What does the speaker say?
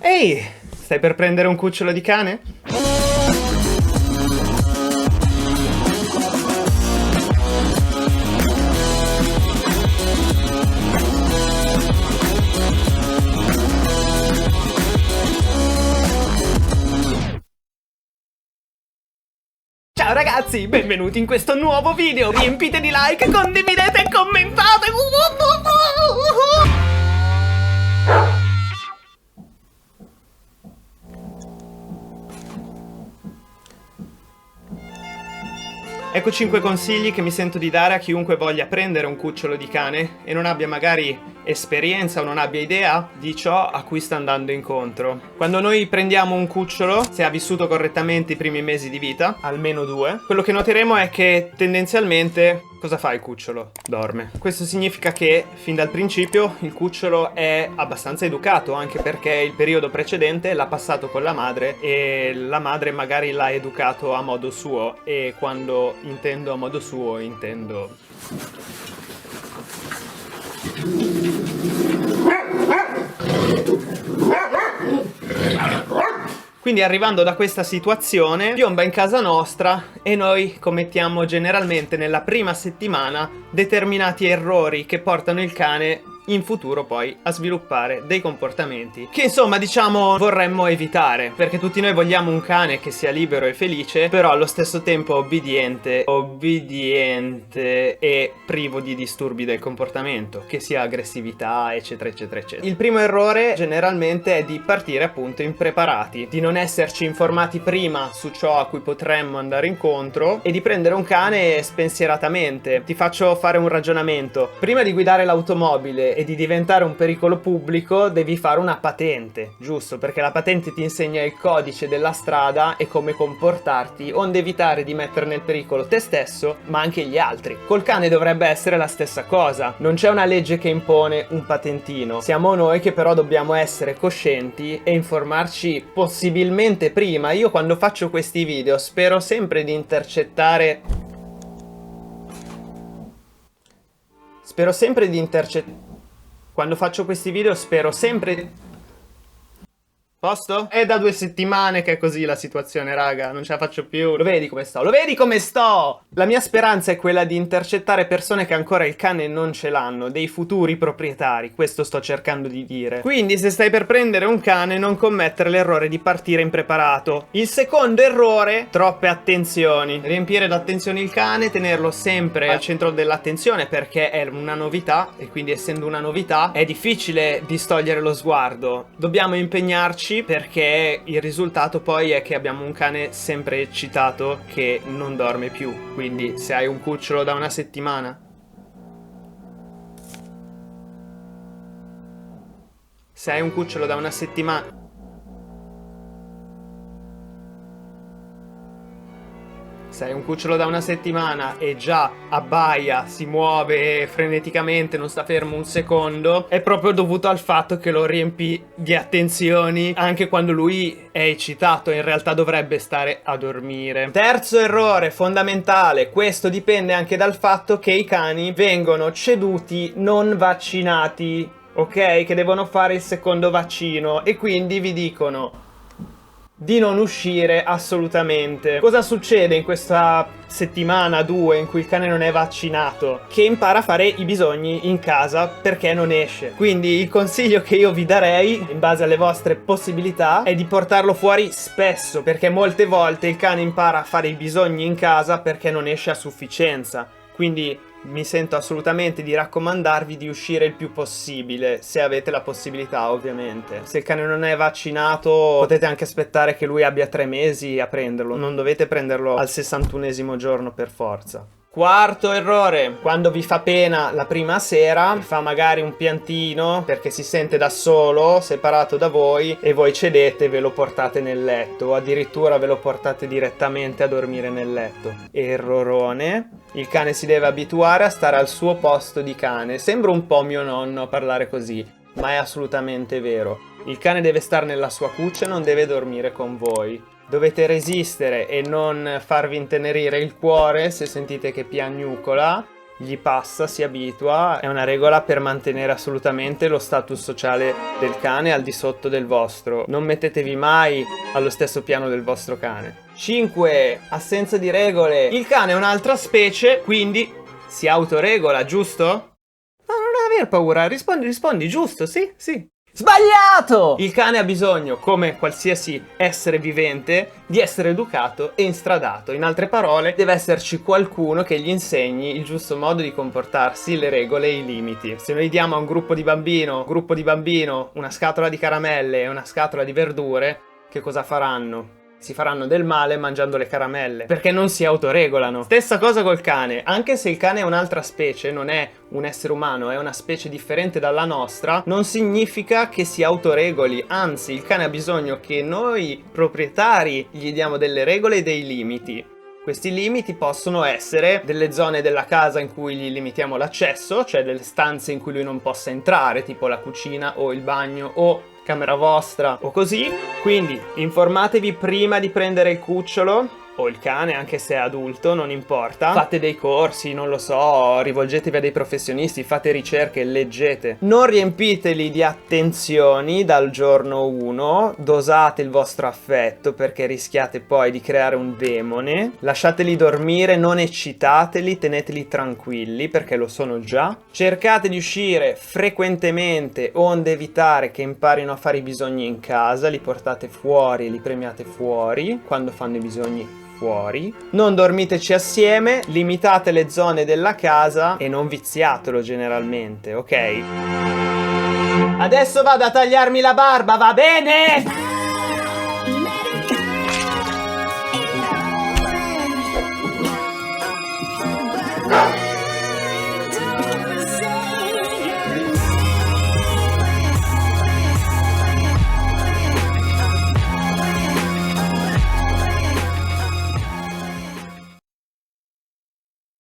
Ehi, stai per prendere un cucciolo di cane? Ciao ragazzi, benvenuti in questo nuovo video. Riempite di like, condividete e commentate. Ecco 5 consigli che mi sento di dare a chiunque voglia prendere un cucciolo di cane e non abbia magari esperienza o non abbia idea di ciò a cui sta andando incontro. Quando noi prendiamo un cucciolo, se ha vissuto correttamente i primi mesi di vita, almeno 2, quello che noteremo è che tendenzialmente cosa fa il cucciolo? Dorme. Questo significa che fin dal principio il cucciolo è abbastanza educato, anche perché il periodo precedente l'ha passato con la madre e la madre magari l'ha educato a modo suo, e quando intendo a modo suo intendo quindi arrivando da questa situazione piomba in casa nostra e noi commettiamo generalmente nella prima settimana determinati errori che portano il cane in futuro poi a sviluppare dei comportamenti che insomma diciamo vorremmo evitare, perché tutti noi vogliamo un cane che sia libero e felice, però allo stesso tempo obbediente e privo di disturbi del comportamento, che sia aggressività eccetera eccetera eccetera. Il primo errore generalmente è di partire appunto impreparati, di non esserci informati prima su ciò a cui potremmo andare incontro e di prendere un cane spensieratamente. Ti faccio fare un ragionamento: prima di guidare l'automobile e di diventare un pericolo pubblico devi fare una patente, giusto? Perché la patente ti insegna il codice della strada e come comportarti, onde evitare di mettere nel pericolo te stesso ma anche gli altri. Col cane dovrebbe essere la stessa cosa, non c'è una legge che impone un patentino, siamo noi che però dobbiamo essere coscienti e informarci possibilmente prima. Io quando faccio questi video spero sempre di intercettare quando faccio questi video spero sempre... Posto? È da 2 settimane che è così la situazione, raga, non ce la faccio più. Lo vedi come sto? Lo vedi come sto? La mia speranza è quella di intercettare persone che ancora il cane non ce l'hanno, dei futuri proprietari, questo sto cercando di dire. Quindi se stai per prendere un cane non commettere l'errore di partire impreparato. Il secondo errore, troppe attenzioni. Riempire d'attenzioni il cane, tenerlo sempre al centro dell'attenzione perché è una novità e quindi essendo una novità è difficile distogliere lo sguardo. Dobbiamo impegnarci perché il risultato poi è che abbiamo un cane sempre eccitato che non dorme più. Quindi se hai un cucciolo da una settimana, se hai un cucciolo da una settimana e già abbaia, si muove freneticamente, non sta fermo un secondo, è proprio dovuto al fatto che lo riempi di attenzioni anche quando lui è eccitato e in realtà dovrebbe stare a dormire. Terzo errore fondamentale, questo dipende anche dal fatto che i cani vengono ceduti non vaccinati, ok? Che devono fare il secondo vaccino e quindi vi dicono di non uscire assolutamente. Cosa succede in questa settimana, 2, in cui il cane non è vaccinato? Che impara a fare i bisogni in casa perché non esce. Quindi il consiglio che io vi darei, in base alle vostre possibilità, è di portarlo fuori spesso, perché molte volte il cane impara a fare i bisogni in casa perché non esce a sufficienza. Quindi mi sento assolutamente di raccomandarvi di uscire il più possibile, se avete la possibilità ovviamente. Se il cane non è vaccinato potete anche aspettare che lui abbia 3 mesi a prenderlo, non dovete prenderlo al 61esimo giorno per forza. Quarto errore, quando vi fa pena la prima sera, fa magari un piantino perché si sente da solo, separato da voi, e voi cedete e ve lo portate nel letto, o addirittura ve lo portate direttamente a dormire nel letto. Errorone, il cane si deve abituare a stare al suo posto di cane. Sembra un po' mio nonno a parlare così, ma è assolutamente vero. Il cane deve stare nella sua cuccia e non deve dormire con voi. Dovete resistere e non farvi intenerire il cuore se sentite che piagnucola. gli passa, si abitua. È una regola per mantenere assolutamente lo status sociale del cane al di sotto del vostro. Non mettetevi mai allo stesso piano del vostro cane. 5. Assenza di regole. Il cane è un'altra specie, quindi si autoregola, giusto? No, non aver paura, rispondi, giusto, sì, sì. Sbagliato! Il cane ha bisogno, come qualsiasi essere vivente, di essere educato e instradato. In altre parole, deve esserci qualcuno che gli insegni il giusto modo di comportarsi, le regole e i limiti. Se noi diamo a un gruppo di bambino una scatola di caramelle e una scatola di verdure, che cosa faranno? Si faranno del male mangiando le caramelle, perché non si autoregolano. Stessa cosa col cane. Anche se il cane è un'altra specie, non è un essere umano, è una specie differente dalla nostra, non significa che si autoregoli. Anzi, il cane ha bisogno che noi proprietari gli diamo delle regole e dei limiti. Questi limiti possono essere delle zone della casa in cui gli limitiamo l'accesso, cioè delle stanze in cui lui non possa entrare, tipo la cucina o il bagno o camera vostra o così. Quindi informatevi prima di prendere il cucciolo o il cane, anche se è adulto, non importa. Fate dei corsi, non lo so, rivolgetevi a dei professionisti, fate ricerche, leggete. Non riempiteli di attenzioni dal giorno 1, dosate il vostro affetto perché rischiate poi di creare un demone. Lasciateli dormire, non eccitateli, teneteli tranquilli perché lo sono già. Cercate di uscire frequentemente onde evitare che imparino a fare i bisogni in casa, li portate fuori, li premiate fuori quando fanno i bisogni fuori. Non dormiteci assieme, limitate le zone della casa e non viziatelo generalmente, ok? Adesso vado a tagliarmi la barba, va bene?